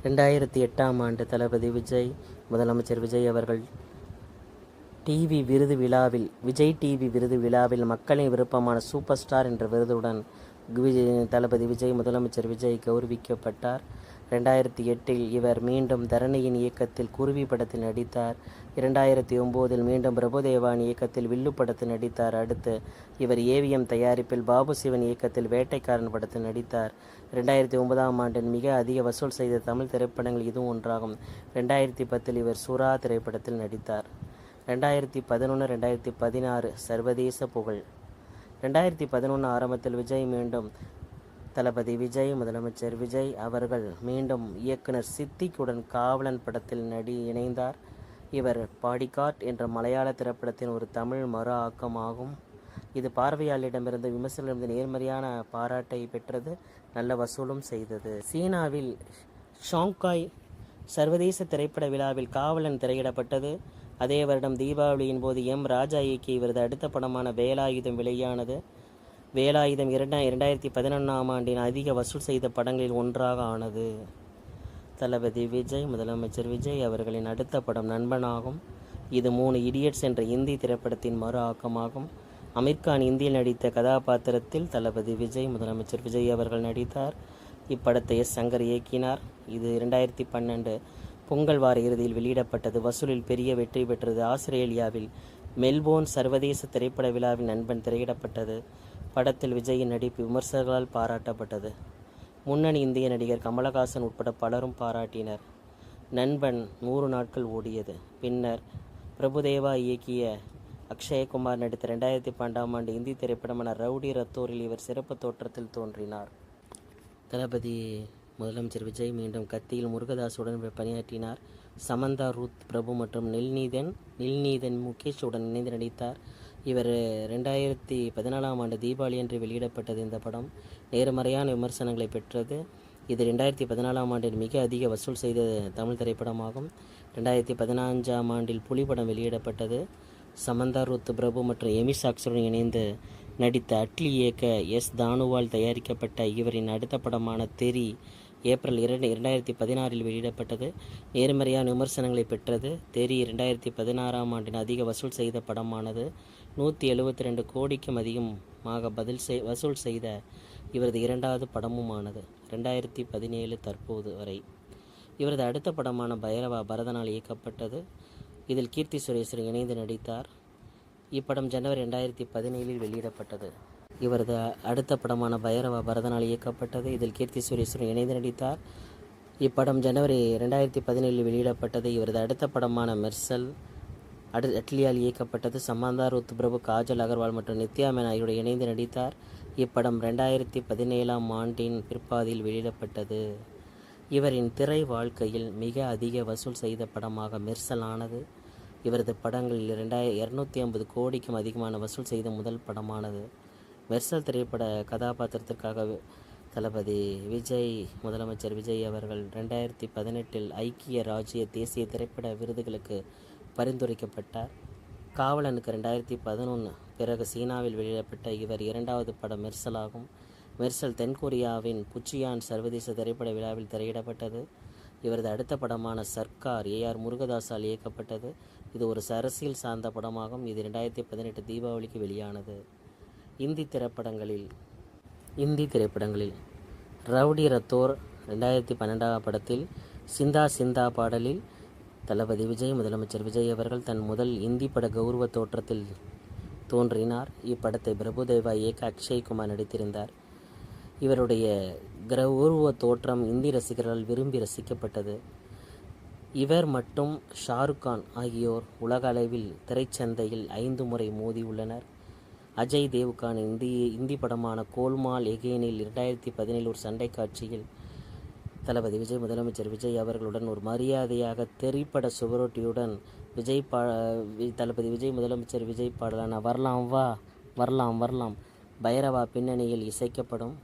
2008ஆம் ஆண்டு தளபதி விஜய், முதலமைச்சர் விஜய் அவர்கள் விஜய் டிவி விருது விழாவில் மக்களின் விருப்பமான சூப்பர் ஸ்டார் என்ற விருதுடன் தளபதி விஜய், முதலமைச்சர் விஜய் கௌரவிக்கப்பட்டார். 2008இல் இவர் மீண்டும் தரணியின் இயக்கத்தில் குருவி படத்தில் நடித்தார். 2009இல் மீண்டும் பிரபுதேவாவின் இயக்கத்தில் வில்லு படத்தில் நடித்தார். அடுத்து இவர் ஏவிஎம் தயாரிப்பில் பாபு சிவன் இயக்கத்தில் வேட்டைக்காரன் படத்தில் நடித்தார். 2009ஆம் ஆண்டில் மிக அதிக வசூல் செய்த தமிழ் திரைப்படங்கள் இதுவும் ஒன்றாகும். 2010இல் இவர் சுறா திரைப்படத்தில் நடித்தார். 2011, 2016 சர்வதேச புகழ். 2011 ஆரம்பத்தில் விஜய் மீண்டும் தளபதி விஜய், முதலமைச்சர் விஜய் அவர்கள் மீண்டும் இயக்குனர் சித்திக்குடன் காவலன் படத்தில் இணைந்தார். இவர் பாடிகார்ட் என்ற மலையாள திரைப்படத்தின் ஒரு தமிழ் மறு ஆக்கமாகும். இது பார்வையாளரிடமிருந்து விமர்சனமிருந்து நேர்மறையான பாராட்டை பெற்றது, நல்ல வசூலும் செய்தது. சீனாவில் ஷாங்காய் சர்வதேச திரைப்பட விழாவில் காவலன் திரையிடப்பட்டது. அதே வருடம் தீபாவளியின் போது ராஜா இயக்கிய இவரது அடுத்த படமான வேலாயுதம் வெளியானது. வேலாயுதம் 2011ஆம் ஆண்டின் அதிக வசூல் செய்த படங்களில் ஒன்றாக ஆனது. தளபதி விஜய், முதலமைச்சர் விஜய் அவர்களின் அடுத்த படம் நண்பனாகும். இது 3 இடியட்ஸ் என்ற இந்தி திரைப்படத்தின் மறு ஆக்கமாகும். அமீர்கான் இந்தியில் நடித்த கதாபாத்திரத்தில் தளபதி விஜய், முதலமைச்சர் விஜய் அவர்கள் நடித்தார். இப்படத்தை சங்கர் இயக்கினார். இது 2012 பொங்கல் வார இறுதியில் வெளியிடப்பட்டது. வசூலில் பெரிய வெற்றி பெற்றது. ஆஸ்திரேலியாவில் மெல்போர்ன் சர்வதேச திரைப்பட விழாவில் நண்பன் திரையிடப்பட்டது. படத்தில் விஜயின் நடிப்பு விமர்சகர்களால் பாராட்டப்பட்டது. முன்னணி இந்திய நடிகர் கமலஹாசன் உட்பட பலரும் பாராட்டினர். நண்பன் 100 நாட்கள் ஓடியது. பின்னர் பிரபுதேவா இயக்கிய அக்ஷயகுமார் நடித்த 2012ஆம் ஆண்டு இந்தி திரைப்படமான ரவுடி ரத்தோரில் இவர் சிறப்பு தோற்றத்தில் தோன்றினார். தளபதி முதலமைச்சர் விஜய் மீண்டும் கத்தியில் முருகதாஸுடன் பணியாற்றினார். சமந்தா, ரூத் பிரபு மற்றும் நில்நீதன் முகேஷுடன் இணைந்து நடித்தார். இவர் 2014ஆம் ஆண்டு தீபாவளி அன்று வெளியிடப்பட்டது. இந்த படம் நேர்மறையான விமர்சனங்களை பெற்றது. இது 2014ஆம் ஆண்டில் மிக அதிக வசூல் செய்த தமிழ் திரைப்படமாகும். 2015ஆம் ஆண்டில் புலி படம் வெளியிடப்பட்டது. சமந்தா, ரூத் பிரபு மற்றும் எமி சாக்ஸுடன் இணைந்து நடித்த அட்லி இயக்க தானுவால் தயாரிக்கப்பட்ட இவரின் அடுத்த படமான தெறி ஏப்ரல் 2016இல் வெளியிடப்பட்டது. நேர்மறையான விமர்சனங்களை பெற்றது. தெறி 2016ஆம் ஆண்டின் அதிக வசூல் செய்த படமானது. 172 கோடிக்கும் அதிகமாக வசூல் செய்த இவரது 2வது படமுமானது. 2017 தற்போது வரை இவரது அடுத்த படமான பைரவா பரதனால் இயக்கப்பட்டது. இதில் கீர்த்தி சுரேஷுடன் இணைந்து நடித்தார். இப்படம் ஜனவரி 2017இல் வெளியிடப்பட்டது. இவரது அடுத்த படமான பைரவா பரதனால் இயக்கப்பட்டது. இதில் கீர்த்தி சுரேஷுடன் இணைந்து நடித்தார். இப்படம் ஜனவரி 2017இல் வெளியிடப்பட்டது. இவரது அடுத்த படமான மெர்சல் அட்லியால் இயக்கப்பட்டது. சமந்தா, ரூத் பிரபு, காஜல் அகர்வால் மற்றும் நித்யா மேனன் ஆகியோருடன் இணைந்து நடித்தார். இப்படம் 2017ஆம் ஆண்டின் பிற்பாதியில் வெளியிடப்பட்டது. இவரின் திரை வாழ்க்கையில் மிக அதிக வசூல் செய்த படமாக மெர்சல் ஆனது. இவரது படங்களில் 250 கோடிக்கும் அதிகமான வசூல் செய்த முதல் படமானது. மெர்சல் திரைப்பட கதாபாத்திரத்திற்காக தளபதி விஜய், முதலமைச்சர் விஜய் அவர்கள் 2018இல் ஐக்கிய ராஜ்ய தேசிய திரைப்பட விருதுகளுக்கு பரிந்துரைக்கப்பட்டார். காவலனுக்கு 2011 பிறகு சீனாவில் வெளியிடப்பட்ட இவர் 2வது படம் மெர்சல் ஆகும். மெர்சல் தென்கொரியாவின் புச்சியான் சர்வதேச திரைப்பட விழாவில் திரையிடப்பட்டது. இவரது அடுத்த படமான சர்க்கார் AR முருகதாஸால் இயக்கப்பட்டது. இது ஒரு அரசியல் சார்ந்த படமாகும். இது 2018 தீபாவளிக்கு வெளியானது. இந்தி திரைப்படங்களில் ரவுடி ரத்தோர் 2012ஆம் படத்தில் சிந்தா சிந்தா பாடலில் தளபதி விஜய், முதலமைச்சர் விஜய் அவர்கள் தன் முதல் இந்தி பட கௌரவ தோற்றத்தில் தோன்றினார். இப்படத்தை பிரபுதேவா இயக்க அக்ஷய்குமார் நடித்திருந்தார். இவருடைய கௌரவ தோற்றம் இந்தி ரசிகர்களால் விரும்பி ரசிக்கப்பட்டது. இவர் மற்றும் ஷாருக்கான் ஆகியோர் உலக அளவில் திரைச்சந்தையில் 5 முறை மோதி உள்ளனர். அஜய் தேவ்கான் இந்தி படமான கோல்மால் எகெயினில் 2017 ஒரு சண்டை காட்சியில் தளபதி விஜய், முதலமைச்சர் விஜய் அவர்களுடன் ஒரு மரியாதையாக திரைப்பட சுவரொட்டியுடன் தளபதி விஜய், முதலமைச்சர் விஜய் பாடலான வரலாம் வா வரலாம் வரலாம் பைரவா பின்னணியில் இசைக்கப்படும்.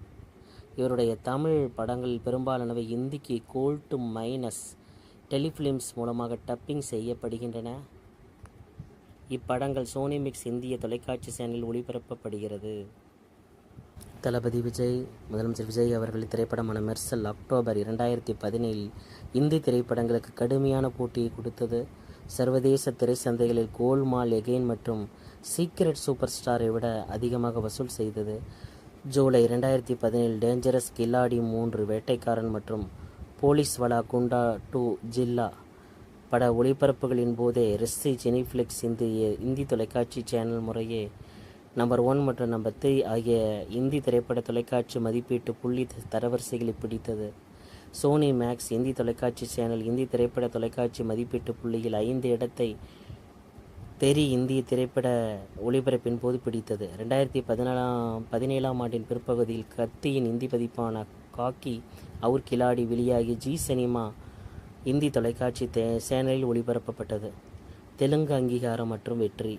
இவருடைய தமிழ் படங்களில் பெரும்பாலானவை இந்திக்கு கோல்ட்-மைனஸ் டெலிஃபிலிம்ஸ் மூலமாக டப்பிங் செய்யப்படுகின்றன. இப்படங்கள் சோனி மிக்ஸ் இந்திய தொலைக்காட்சி சேனலில் ஒளிபரப்பப்படுகிறது. தளபதி விஜய், முதலமைச்சர் விஜய் அவர்களின் திரைப்படமான மெர்சல் அக்டோபர் 2017 இந்தி திரைப்படங்களுக்கு கடுமையான போட்டியை கொடுத்தது. சர்வதேச திரைச்சந்தைகளில் கோல்மால் எகெயின் மற்றும் சீக்ரெட் சூப்பர் ஸ்டாரை விட அதிகமாக வசூல் செய்தது. ஜூலை 2017 டேஞ்சரஸ் கில்லாடி 3, வேட்டைக்காரன் மற்றும் போலீஸ் வாலா குண்டா 2 ஜில்லா பட ஒளிபரப்புகளின் போதே ரிஷி ஜெனிஃப்ளிக்ஸ் இந்தி தொலைக்காட்சி சேனல் முறையே நம்பர் 1 மற்றும் நம்பர் 3 ஆகிய இந்தி திரைப்பட தொலைக்காட்சி மதிப்பீட்டு புள்ளி தரவரிசைகளை பிடித்தது. சோனி மேக்ஸ் இந்தி தொலைக்காட்சி சேனல் இந்தி திரைப்பட தொலைக்காட்சி மதிப்பீட்டு புள்ளியில் 5 இடத்தை தெரி இந்திய திரைப்பட ஒளிபரப்பின் போது பிடித்தது. 2017 ஆண்டின் பிற்பகுதியில் கத்தியின் இந்தி பதிப்பான காக்கி அவுர் கிலாடி வெளியாகி ஜி சினிமா இந்தி தொலைக்காட்சி சேனலில் ஒளிபரப்பப்பட்டது. தெலுங்கு அங்கீகாரம் மற்றும் வெற்றி.